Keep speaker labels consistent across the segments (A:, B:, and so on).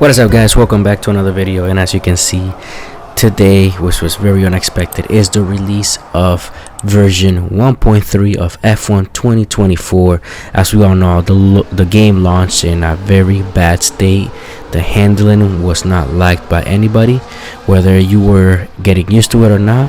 A: What is up, guys? Welcome back to another video. And as you can see today, which was very unexpected, is the release of version 1.3 of F1 2024. As we all know, the game launched in a very bad state. The handling was not liked by anybody, whether you were getting used to it or not.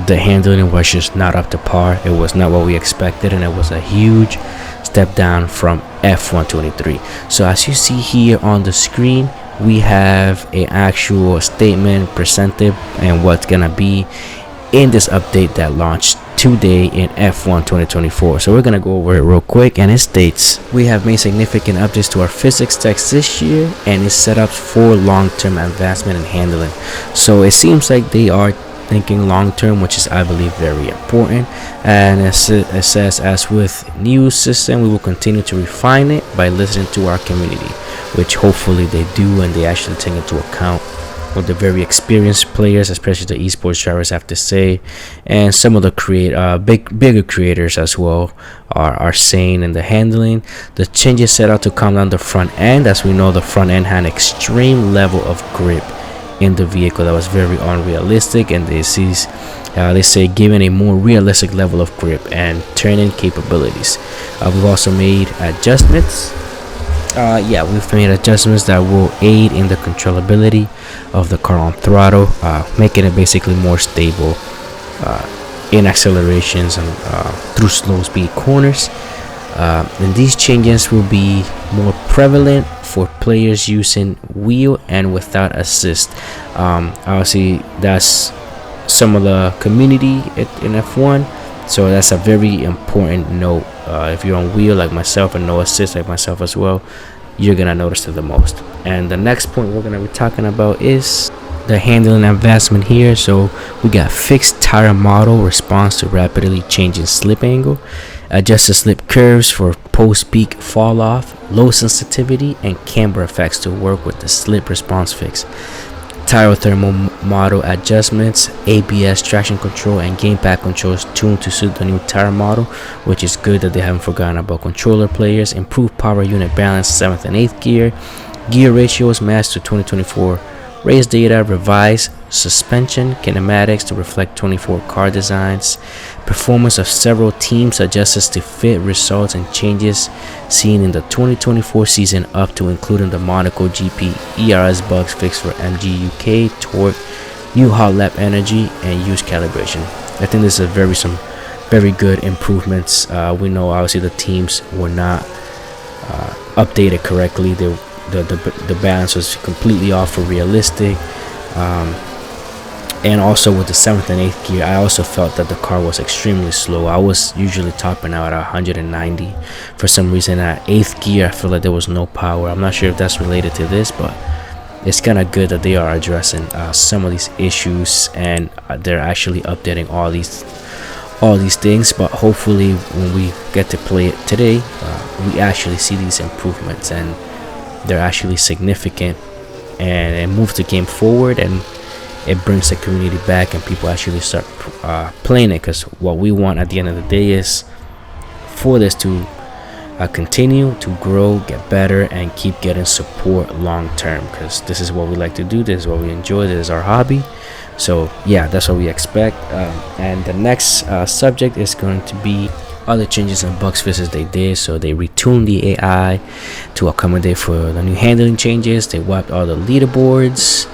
A: The handling was just not up to par. It was not what we expected, and it was a huge step down from F1 23. So as you see here on the screen, we have an actual statement presented and what's gonna be in this update that launched today in F1 2024. So we're gonna go over it real quick, and it states we have made significant updates to our physics text this year and it's set up for long-term advancement and handling. So it seems like they are thinking long-term, which is, I believe, very important. And it says, as with new system, we will continue to refine it by listening to our community, which hopefully they do, and they actually take into account what the very experienced players, especially the esports drivers, have to say, and some of the bigger creators as well are saying in the handling. The changes set out to calm down the front end. As we know, the front end had an extreme level of grip in the vehicle that was very unrealistic, and they say given a more realistic level of grip and turning capabilities. We've also made adjustments. We've made adjustments that will aid in the controllability of the car on throttle, making it basically more stable in accelerations and through slow speed corners. And these changes will be more prevalent for players using wheel and without assist. Obviously, that's some of the community in F1, so that's a very important note. If you're on wheel like myself and no assist like myself as well, you're gonna notice it the most. And the next point we're gonna be talking about is the handling advancement here. So we got fixed tire model response to rapidly changing slip angle, adjusted slip curves for post-peak fall off, low sensitivity and camber effects to work with the slip response fix, tire thermal model adjustments, ABS traction control and gamepad controls tuned to suit the new tire model, which is good that they haven't forgotten about controller players. Improved power unit balance, 7th and 8th gear ratios matched to 2024 race data, revised suspension kinematics to reflect 24 car designs, performance of several teams adjusted to fit results and changes seen in the 2024 season, up to including the Monaco GP ERS bugs fixed for MG UK, torque, new hot lap energy and use calibration. I think this is some very good improvements. We know obviously the teams were not updated correctly. The balance was completely off for realistic, and also with the 7th and 8th gear, I also felt that the car was extremely slow. I was usually topping out at 190. For some reason at 8th gear I feel like there was no power. I'm not sure if that's related to this, but it's kind of good that they are addressing some of these issues, and they're actually updating all these things. But hopefully when we get to play it today, we actually see these improvements, and they're actually significant, and it moves the game forward, and it brings the community back, and people actually start playing it. Because what we want at the end of the day is for this to continue to grow, get better, and keep getting support long term, because this is what we like to do, this is what we enjoy, this is our hobby. So yeah, that's what we expect. And the next subject is going to be other changes and bug fixes they did. So they retuned the AI to accommodate for the new handling changes. They wiped all the leaderboards.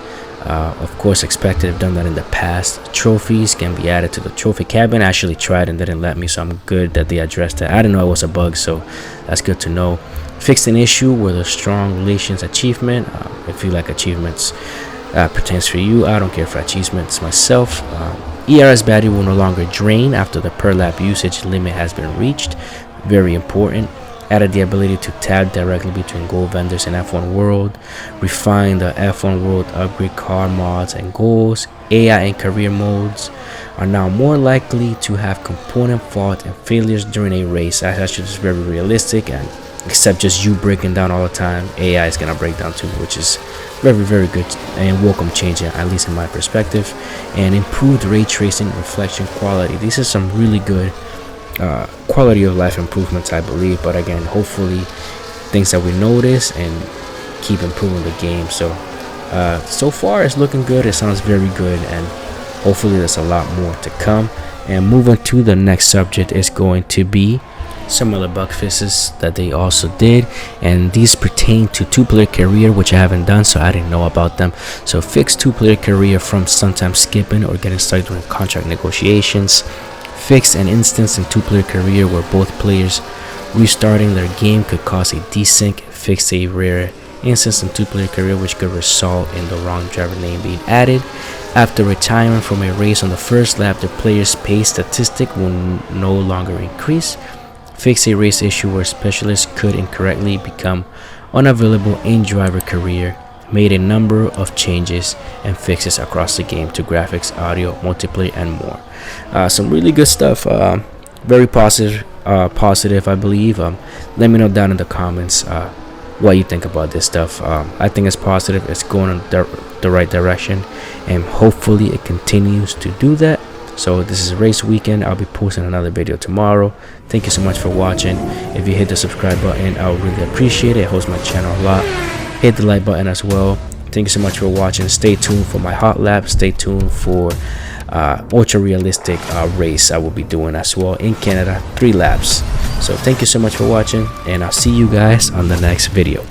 A: Of course, expected, have done that in the past. Trophies can be added to the trophy cabin. I actually tried and didn't let me, so I'm good that they addressed that. I didn't know it was a bug, so that's good to know. Fixed an issue with a strong relations achievement. If you like achievements pertains for you, I don't care for achievements myself. ERS battery will no longer drain after the per lap usage limit has been reached. Very important. Added the ability to tab directly between goal vendors in F1 World. Refined the F1 World upgrade car mods and goals. AI and career modes are now more likely to have component fault and failures during a race. That's actually just very realistic, and except just you breaking down all the time, AI is gonna break down too, which is very good and welcome change, at least in my perspective. And improved ray tracing reflection quality. These are some really good quality of life improvements, I believe. But again, hopefully things that we notice and keep improving the game. So so far it's looking good. It sounds very good, and hopefully there's a lot more to come. And moving to the next subject is going to be some of the bug fixes that they also did, and these pertain to two-player career, which I haven't done, so I didn't know about them. So fix two-player career from sometimes skipping or getting stuck during contract negotiations. Fix an instance in two-player career where both players restarting their game could cause a desync. Fix a rare instance in two-player career which could result in the wrong driver name being added. After retiring from a race on the first lap, the player's pace statistic will no longer increase. Fix a race issue where specialists could incorrectly become unavailable in driver career. Made a number of changes and fixes across the game to graphics, audio, multiplayer, and more. Some really good stuff. Very positive, I believe. Let me know down in the comments what you think about this stuff. I think it's positive. It's going in the right direction, and hopefully it continues to do that. So this is race weekend. I'll be posting another video tomorrow. Thank you so much for watching. If you hit the subscribe button, I would really appreciate it. It helps my channel a lot. Hit the like button as well. Thank you so much for watching. Stay tuned for my hot lap. Stay tuned for ultra realistic race I will be doing as well in Canada, 3 laps. So thank you so much for watching, and I'll see you guys on the next video.